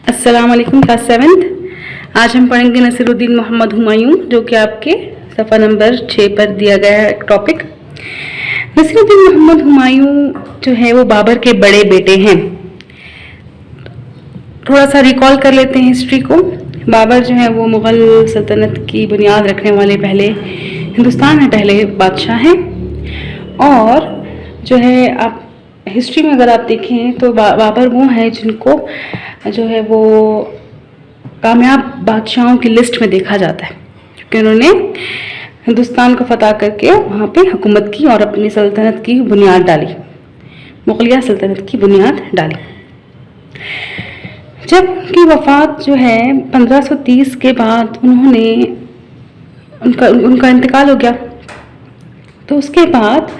अस्सलाम वालेकुम class 7th। आज हम पढ़ेंगे नसीरुद्दीन मोहम्मद हुमायूं, जो कि आपके सफ़ा नंबर 6 पर दिया गया है टॉपिक। नसीरुद्दीन मोहम्मद हुमायूं जो है वो बाबर के बड़े बेटे हैं। थोड़ा सा रिकॉल कर लेते हैं हिस्ट्री को। बाबर जो है वो मुग़ल सल्तनत की बुनियाद रखने वाले पहले हिंदुस्तान में पहले बादशाह हैं। और जो है आप हिस्ट्री में अगर आप देखें तो बाबर वो हैं जिनको जो है वो कामयाब बादशाहों की लिस्ट में देखा जाता है, क्योंकि उन्होंने हिंदुस्तान को फतह करके वहाँ पे हुकूमत की और अपनी सल्तनत की बुनियाद डाली, मुग़लिया सल्तनत की बुनियाद डाली। जब उनकी वफ़ात जो है 1530 के बाद उनका इंतकाल हो गया, तो उसके बाद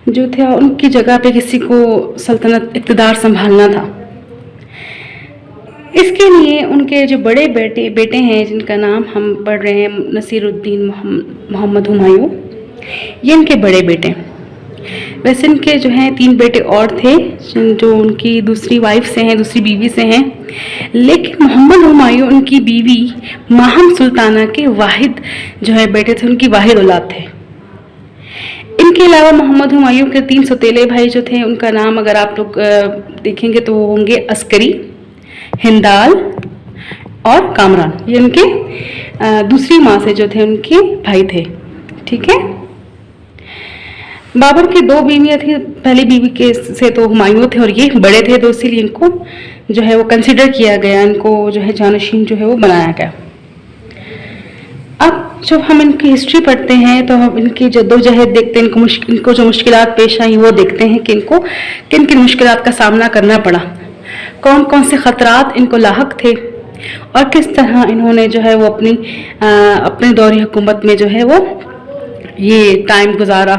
जो थे उनकी जगह पे किसी को सल्तनत इक़्तिदार संभालना था। इसके लिए उनके जो बड़े बेटे हैं, जिनका नाम हम पढ़ रहे हैं नसीरुद्दीन मोहम्मद हुमायूं, ये इनके बड़े बेटे हैं। वैसे इनके जो हैं 3 बेटे और थे जो उनकी दूसरी वाइफ से हैं, दूसरी बीवी से हैं, लेकिन मोहम्मद हुमायूं उनकी बीवी माहम सुल्ताना के वाहिद जो है बेटे थे, उनकी वाहिद औलाद थे। इनके अलावा मोहम्मद हुमायूं के 3 सौतेले भाई जो थे, उनका नाम अगर आप लोग देखेंगे तो वो होंगे अस्करी, हिंदाल और कामरान। ये उनके दूसरी माँ से जो थे उनके भाई थे। ठीक है। बाबर की 2 बीवियाँ थी। पहली बीवी के से तो हुमायूं थे और ये बड़े थे, तो इसीलिए इनको जो है वो कंसिडर किया गया, इनको जो है जानशीन जो है वो बनाया गया। अब जब हम इनकी हिस्ट्री पढ़ते हैं तो हम इनकी जद्दोजहद देखते हैं, इनको जो मुश्किलात पेश आई वो देखते हैं कि इनको किन किन मुश्किलात का सामना करना पड़ा, कौन कौन से ख़तरात इनको लाहक थे और किस तरह इन्होंने जो है वो अपने दौर हुकूमत में जो है वो ये टाइम गुजारा।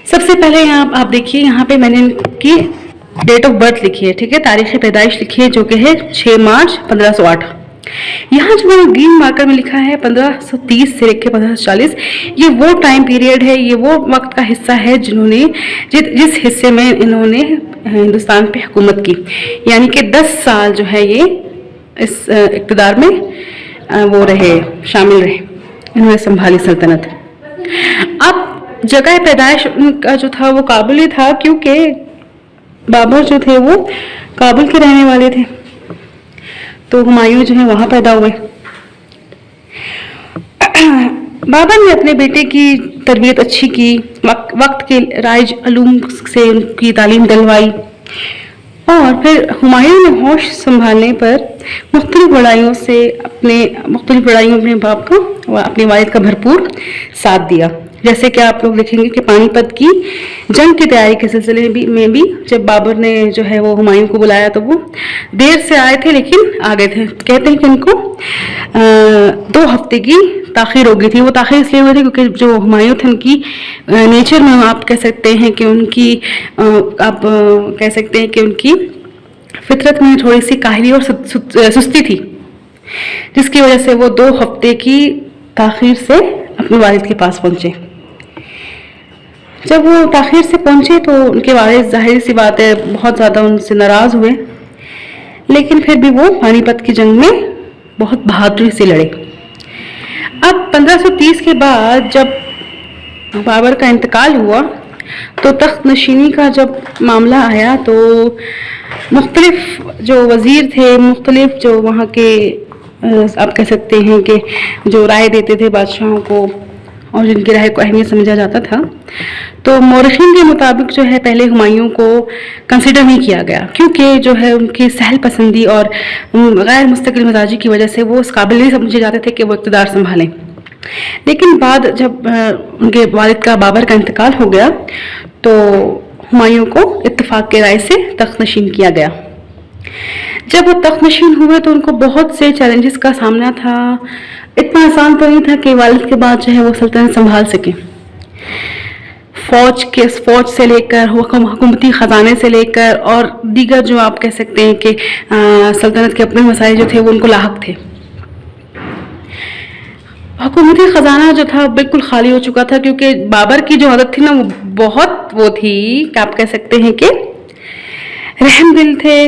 सबसे पहले यहाँ आप देखिए, यहाँ पे मैंने इनकी डेट ऑफ बर्थ लिखी है। ठीक है, तारीख़ पैदाइश लिखी है जो कि है 6 मार्च 1508। यहाँ जो मैंने ग्रीन मार्कर में लिखा है 1530 से लेकर 1540, ये वो टाइम पीरियड है, ये वो वक्त का हिस्सा है जिस हिस्से में इन्होंने हिंदुस्तान पे हुकूमत की, यानी कि 10 साल जो है ये इस इक़्तिदार में वो रहे, शामिल रहे, इन्होंने संभाली सल्तनत। अब जगह पैदाइश उनका जो था वो काबुल ही था, क्योंकि बाबर जो थे वो काबुल के रहने वाले थे, तो हुमायूं जो है वहाँ पैदा हुए। बाबर ने अपने बेटे की तरबियत अच्छी की, वक्त के राइज अलूम से उनकी तालीम दिलवाई, और फिर हुमायूं ने होश संभालने पर मुख्तलिफ लड़ाइयों अपने बाप को व अपने वालिद का भरपूर साथ दिया। जैसे कि आप लोग देखेंगे कि पानीपत की जंग की तैयारी के सिलसिले में भी जब बाबर ने जो है वो हुमायूं को बुलाया तो वो देर से आए थे, लेकिन आ गए थे। कहते हैं कि उनको 2 हफ्ते की ताख़ीर हो गई थी। वो ताख़ीर इसलिए हुई थी क्योंकि जो हुमायूं थे उनकी नेचर में आप कह सकते हैं कि उनकी फितरत में थोड़ी सी काहली और सुस्ती थी, जिसकी वजह से वो 2 हफ्ते की ताख़ीर से अपने वालिद के पास पहुँचे। जब वो ताख़ीर से पहुँचे तो उनके वालिद ज़ाहिर सी बात है बहुत ज़्यादा उनसे नाराज़ हुए, लेकिन फिर भी वो पानीपत की जंग में बहुत बहादुरी से लड़े। अब 1530 के बाद जब बाबर का इंतकाल हुआ तो तख्त नशीनी का जब मामला आया तो मुख्तलिफ जो वज़ीर थे, मुख्तलिफ जो वहाँ के आप कह सकते हैं कि जो राय देते थे बादशाहों को और जिनकी राय को अहमियत समझा जाता था, तो मौरखीन के मुताबिक जो है पहले हुमायूं को कंसिडर नहीं किया गया, क्योंकि जो है उनकी सहल पसंदी और गैर मुस्तकिल मिजाजी की वजह से वो इस काबिल नहीं समझे जाते थे कि वो इक़्तिदार संभालें। लेकिन बाद जब उनके वालिद का बाबर का इंतकाल हो गया तो हुमायूं को इत्तेफाक के राय से तख्त नशीन किया गया। जब वो तख्त नशीन हुए तो उनको बहुत से चैलेंजेस का सामना था। इतना आसान तो नहीं था कि वालिद के बाद जो है वो सल्तनत संभाल सके। फौज से लेकर हुकूमती ख़जाने से लेकर और दीगर जो आप कह सकते हैं कि सल्तनत के अपने मसाइल जो थे वो उनको लाहक थे। हुकूमती ख़जाना जो था बिल्कुल खाली हो चुका था, क्योंकि बाबर की जो आदत थी ना वो बहुत वो थी कि आप कह सकते हैं कि रहम दिल थे,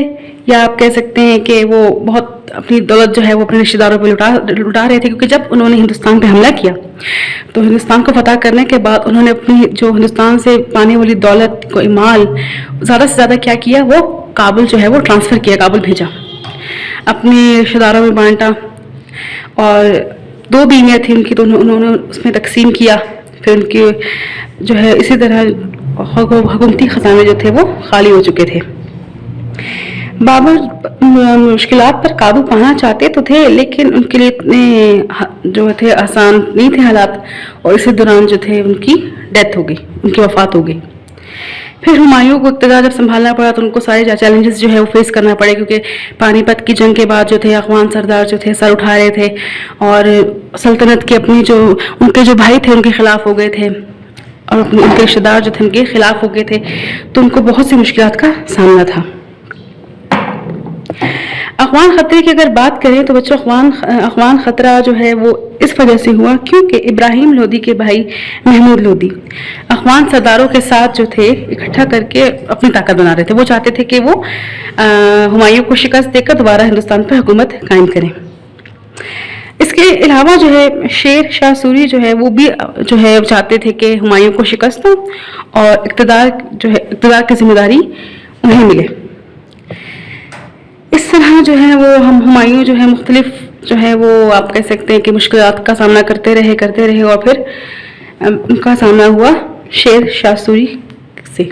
یا آپ کہہ سکتے ہیں کہ وہ بہت اپنی دولت جو ہے وہ اپنے رشتہ داروں پہ لٹا رہے تھے، کیونکہ جب انہوں نے ہندوستان پہ حملہ کیا تو ہندوستان کو فتح کرنے کے بعد انہوں نے اپنی جو ہندوستان سے پانے والی دولت کو مال زیادہ سے زیادہ کیا کیا، وہ کابل جو ہے وہ ٹرانسفر کیا، کابل بھیجا، اپنے رشتہ داروں میں بانٹا، اور 2 بیویاں تھیں ان کی تو انہوں نے اس میں تقسیم کیا، پھر ان کی جو ہے اسی طرح حکومتی خزانے جو تھے وہ خالی ہو چکے تھے۔ بابر مشکلات پر قابو پانا چاہتے تو تھے، لیکن ان کے لیے اتنے جو تھے آسان نہیں تھے حالات، اور اسی دوران جو تھے ان کی ڈیتھ ہو گئی، ان کی وفات ہو گئی۔ پھر ہمایوں کو اقتدار جب سنبھالنا پڑا تو ان کو سارے چیلنجز جو ہے وہ فیس کرنا پڑے، کیونکہ پانی پت کی جنگ کے بعد جو تھے افغان سردار جو تھے سر اٹھا رہے تھے، اور سلطنت کے اپنی جو ان کے جو بھائی تھے ان کے خلاف ہو گئے تھے، اور ان کے رشتہ دار جو تھے ان کے خلاف ہو گئے تھے، تو ان کو بہت سی مشکلات کا سامنا تھا۔ افغان خطرے کی اگر بات کریں تو بچوں، افغان خطرہ جو ہے وہ اس وجہ سے ہوا کیونکہ ابراہیم لودھی کے بھائی محمود لودھی افغان سرداروں کے ساتھ جو تھے اکٹھا کر کے اپنی طاقت بنا رہے تھے۔ وہ چاہتے تھے کہ وہ ہمایوں کو شکست دے کر دوبارہ ہندوستان پر حکومت قائم کریں۔ اس کے علاوہ جو ہے شیر شاہ سوری جو ہے وہ بھی جو ہے چاہتے تھے کہ ہمایوں کو شکست ہو اور اقتدار کی ذمہ داری انہیں ملے۔ اس طرح جو ہے وہ ہمایوں جو ہے مختلف جو ہے وہ آپ کہہ سکتے ہیں کہ مشکلات کا سامنا کرتے رہے اور پھر ان کا سامنا ہوا شیر شاہ سوری سے۔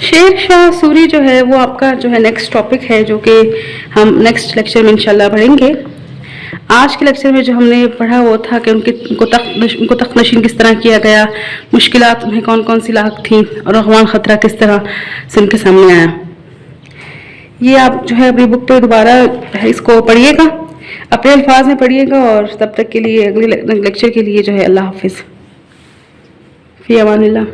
شیر شاہ سوری جو ہے وہ آپ کا جو ہے نیکسٹ ٹاپک ہے، جو کہ ہم نیکسٹ لیکچر میں انشاءاللہ پڑھیں گے۔ آج کے لیکچر میں جو ہم نے پڑھا وہ تھا کہ ان کو تخت نشین کس طرح کیا گیا، مشکلات انہیں کون کون سی لاحق تھیں، اور افغان خطرہ کس طرح سے ان کے سامنے آیا۔ یہ آپ جو ہے اپنی بک پہ دوبارہ اس کو پڑھیے گا، اپنے الفاظ میں پڑھیے گا، اور تب تک کے لیے اگلے لیکچر کے لیے جو ہے اللہ حافظ، فی امان اللہ۔